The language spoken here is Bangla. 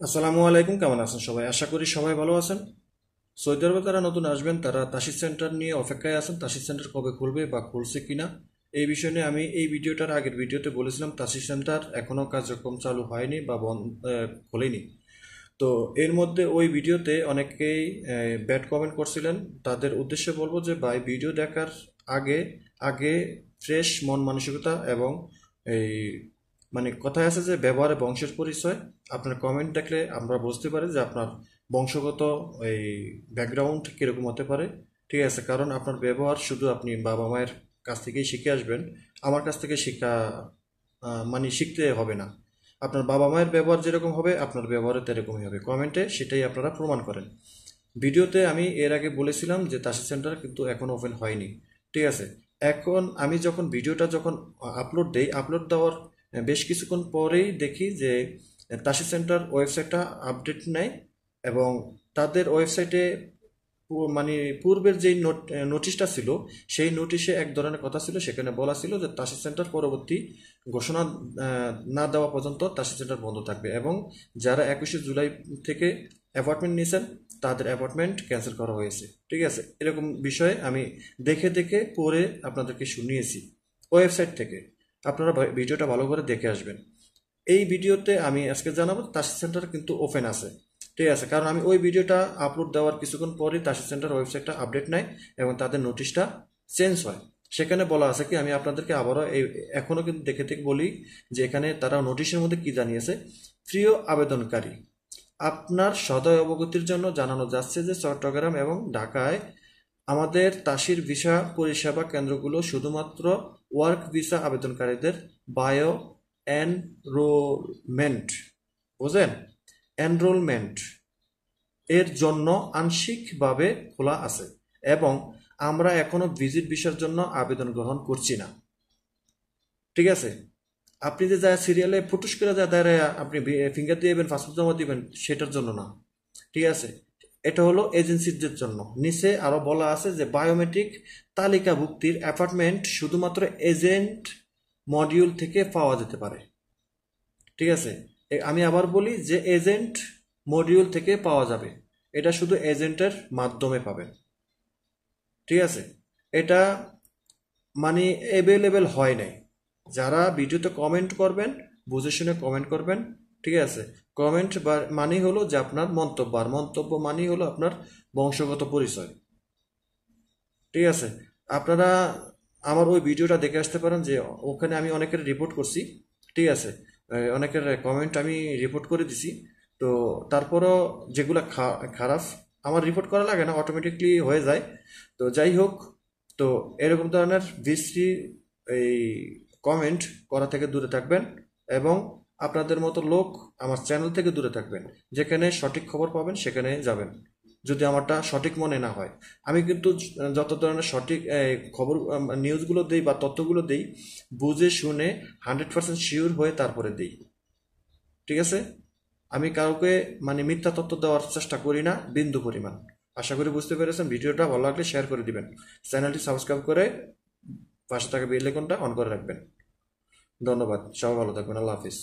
আসসালামু আলাইকুম, কেমন আছেন সবাই? আশা করি সবাই ভালো আছেন। সৌদি আরবে যারা নতুন আসবেন তারা তাশিদ সেন্টার নিয়ে অপেক্ষায় আছেন। তাশিদ সেন্টার কবে খুলবে বা খুলছে কিনা এই বিষয় নিয়ে আমি এই ভিডিওটার আগের ভিডিওতে বলেছিলাম তাশিদ সেন্টার এখনও কার্যক্রম চালু হয়নি বা খোলেনি। তো এর মধ্যে ওই ভিডিওতে অনেকেই ব্যাড কমেন্ট করছিলেন। তাদের উদ্দেশ্যে বলবো যে ভাই, ভিডিও দেখার আগে আগে ফ্রেশ মন মানসিকতা এবং এই কথায় আছে যে ব্যবহারে বংশের পরিচয়। আপনার কমেন্ট দেখলে আমরা বুঝতে পারি যে আপনার বংশগত এই ব্যাকগ্রাউন্ড কীরকম হতে পারে। ঠিক আছে, কারণ আপনার ব্যবহার শুধু আপনি বাবা মায়ের কাছ থেকেই শিখে আসবেন, আমার কাছ থেকে শিখতে হবে না। আপনার বাবা মায়ের ব্যবহার যেরকম হবে আপনার ব্যবহারও তেরকমই হবে। কমেন্টে সেটাই আপনারা প্রমাণ করেন। ভিডিওতে আমি এর আগে বলেছিলাম যে তাশিদ সেন্টার কিন্তু এখন ওপেন হয়নি। ঠিক আছে, এখন আমি যখন ভিডিওটা আপলোড দেই, আপলোড দেওয়ার বেশ কিছুক্ষণ পরেই দেখি যে তাশিদ সেন্টার ওয়েবসাইটটা আপডেট নেয় এবং তাদের ওয়েবসাইটে মানে পূর্বের যেই নোটিশটা ছিল সেই নোটিশে এক ধরনের কথা ছিল। সেখানে বলা ছিল যে তাশিদ সেন্টার পরবর্তী ঘোষণা না দেওয়া পর্যন্ত তাশিদ সেন্টার বন্ধ থাকবে এবং যারা 21শে জুলাই থেকে অ্যাপয়েন্টমেন্ট নিয়েছেন তাদের অ্যাপয়েন্টমেন্ট ক্যান্সেল করা হয়েছে। ঠিক আছে, এরকম বিষয়ে আমি দেখে দেখে পড়ে আপনাদেরকে শুনিয়েছি ওয়েবসাইট থেকে। আপনারা ভিডিওটা ভালো করে দেখে আসবেন। এই ভিডিওতে আমি আজকে জানাবো তাশিদ সেন্টার কিন্তু ওপেন আছে। ঠিক আছে, কারণ আমি ওই ভিডিওটা আপলোড দেওয়ার কিছুক্ষণ পরে তাশিদ সেন্টার ওয়েবসাইটটা আপডেট নেয় এবং তাদের নোটিশটা চেঞ্জ হয়। সেখানে বলা আছে কি, আমি আপনাদেরকে আবারও এখনও কিন্তু দেখে দেখে বলি যে এখানে তারা নোটিশের মধ্যে কি জানিয়েছে। প্রিয় আবেদনকারী, আপনার সদয় অবগতির জন্য জানানো যাচ্ছে যে চট্টগ্রাম এবং ঢাকায় আমাদের তাসির ভিসা পরিষেবা কেন্দ্রগুলো শুধুমাত্র ওয়ার্ক ভিসা আবেদনকারীদের বায়ো এনরোলমেন্ট, বুঝেন, এনরোলমেন্ট এর জন্য আংশিকভাবে খোলা আছে এবং আমরা এখনো ভিজিট ভিসার জন্য আবেদন গ্রহণ করছি না। ঠিক আছে, আপনি যে যা সিরিয়ালে ফুটুস করে যা দাঁড়ায় আপনি ফিঙ্গার দিবেন, পাসপোর্ট জমা দিবেন, সেটার জন্য না। ঠিক আছে, এটা হলো এজেন্সিদের জন্য। নিচে আরো বলা আছে যে বায়োমেট্রিক তালিকাভুক্তির অ্যাপার্টমেন্ট শুধুমাত্র এজেন্ট মডিউল থেকে পাওয়া যেতে পারে। ঠিক আছে, আমি আবার বলি যে এজেন্ট মডিউল থেকে পাওয়া যাবে, এটা শুধু এজেন্টের মাধ্যমে পাবেন। ঠিক আছে, এটা অ্যাভেলেবেল হয় নাই। যারা ভিডিওতে কমেন্ট করবেন বুঝে শুনে কমেন্ট করবেন। ঠিক আছে, কমেন্ট মানেই হলো যে আপনার মন্তব্য, আর মন্তব্য মানেই হলো আপনার বংশগত পরিচয়। ঠিক আছে, আপনারা আমার ওই ভিডিওটা দেখে আসতে পারেন যে ওখানে আমি অনেকের রিপোর্ট করছি। ঠিক আছে, অনেকের কমেন্ট আমি রিপোর্ট করে দিছি। তো তারপরও যেগুলো খারাপ আমার রিপোর্ট করা লাগে না, অটোমেটিকলি হয়ে যায়। তো যাই হোক, তো এরকম ধরনের বিশ্রী এই কমেন্ট করা থেকে দূরে থাকবেন এবং আপনাদের মতো লোক আমার চ্যানেল থেকে দূরে থাকবেন। যেখানে সঠিক খবর পাবেন সেখানে যাবেন, যদি আমারটা সঠিক মনে না হয়। আমি কিন্তু যত ধরনের সঠিক খবর নিউজগুলো দেই বা তথ্যগুলো দেই বুঝে শুনে 100% শিওর হয়ে তারপরে দিই। ঠিক আছে, আমি কাউকে মিথ্যা তথ্য দেওয়ার চেষ্টা করি না বিন্দু পরিমাণ। আশা করি বুঝতে পেরেছেন। ভিডিওটা ভালো লাগলে শেয়ার করে দিবেন, চ্যানেলটি সাবস্ক্রাইব করে পাশে থাকা বেল আইকনটা অন করে রাখবেন। ধন্যবাদ, সবাই ভালো থাকবেন। আল্লাহ হাফিজ।